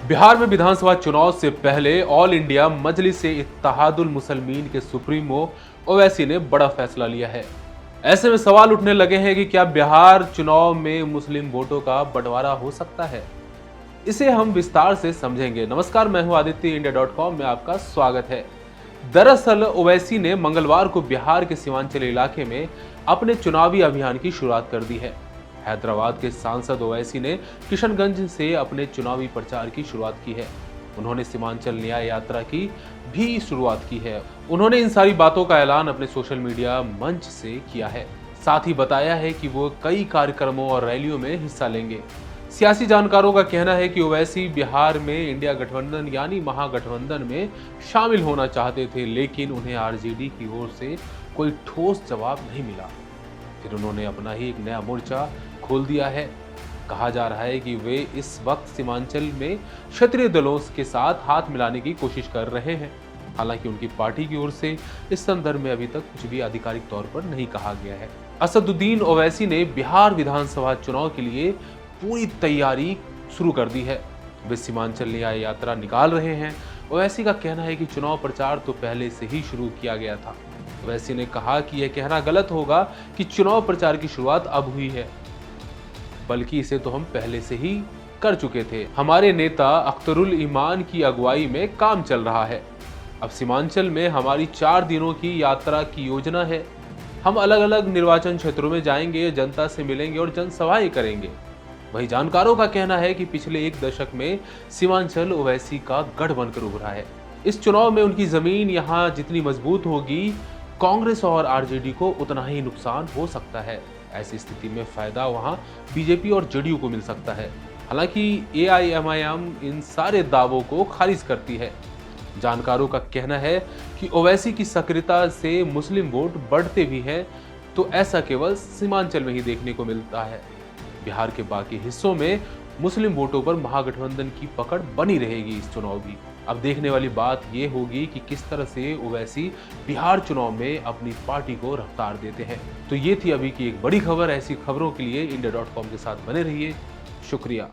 बिहार में विधानसभा चुनाव से पहले ऑल इंडिया मजलिस-ए-इत्तेहादुल मुसलमीन के सुप्रीमो ओवैसी ने बड़ा फैसला लिया है। ऐसे में सवाल उठने लगे हैं कि क्या बिहार चुनाव में मुस्लिम वोटों का बंटवारा हो सकता है। इसे हम विस्तार से समझेंगे। नमस्कार, मैं हूं आदित्य, India.com में आपका स्वागत है। दरअसल ओवैसी ने मंगलवार को बिहार के सीमांचल इलाके में अपने चुनावी अभियान की शुरुआत कर दी है। हैदराबाद के सांसद ओवैसी ने किशनगंज से अपने चुनावी प्रचार की शुरुआत की है। उन्होंने सीमांचल न्याय यात्रा की भी शुरुआत की है। उन्होंने इन सारी बातों का ऐलान अपने सोशल मीडिया मंच से किया है। साथ ही बताया है कि वो कई कार्यक्रमों और रैलियों में हिस्सा लेंगे। सियासी जानकारों का कहना है कि ओवैसी बिहार में इंडिया गठबंधन यानी महागठबंधन में शामिल होना चाहते थे, लेकिन उन्हें आरजेडी की ओर से कोई ठोस जवाब नहीं मिला। फिर उन्होंने अपना ही एक नया मोर्चा खोल दिया है। कहा जा रहा है कि वे इस वक्त सीमांचल में क्षेत्रीय दलों के साथ हाथ मिलाने की कोशिश कर रहे हैं। हालांकि उनकी पार्टी की ओर से इस संदर्भ में अभी तक कुछ भी आधिकारिक तौर पर नहीं कहा गया है। असदुद्दीन ओवैसी ने बिहार विधानसभा चुनाव के लिए पूरी तैयारी शुरू कर दी है। वे सीमांचल न्याय यात्रा निकाल रहे हैं। ओवैसी का कहना है कि चुनाव प्रचार तो पहले से ही शुरू किया गया था। ओवैसी ने कहा कि यह कहना गलत होगा कि चुनाव प्रचार की शुरुआत अब हुई है, बल्कि इसे तो हम पहले से ही कर चुके थे। हमारे नेता अख्तरुल ईमान की अगुवाई में काम चल रहा है। अब सीमांचल में हमारी 4 दिनों की यात्रा की योजना है। हम अलग अलग निर्वाचन क्षेत्रों में जाएंगे, जनता से मिलेंगे और जनसभाएं करेंगे। वही जानकारों का कहना है कि पिछले 1 दशक में सीमांचल ओवैसी का गढ़ बनकर उभरा है। इस चुनाव में उनकी जमीन यहाँ जितनी मजबूत होगी, कांग्रेस और आरजेडी को उतना ही नुकसान हो सकता है। ऐसी स्थिति में फायदा वहां बीजेपी और जेडीयू को मिल सकता है। हालांकि एआईएमआईएम इन सारे दावों को खारिज करती है। जानकारों का कहना है कि ओवैसी की सक्रियता से मुस्लिम वोट बढ़ते भी हैं, तो ऐसा केवल सीमांचल में ही देखने को मिलता है। बिहार के बाकी हिस्सों में मुस्लिम वोटों पर महागठबंधन की पकड़ बनी रहेगी इस चुनाव भी। अब देखने वाली बात यह होगी कि किस तरह से ओवैसी बिहार चुनाव में अपनी पार्टी को रफ्तार देते हैं। तो ये थी अभी की एक बड़ी खबर। ऐसी खबरों के लिए India.com के साथ बने रहिए। शुक्रिया।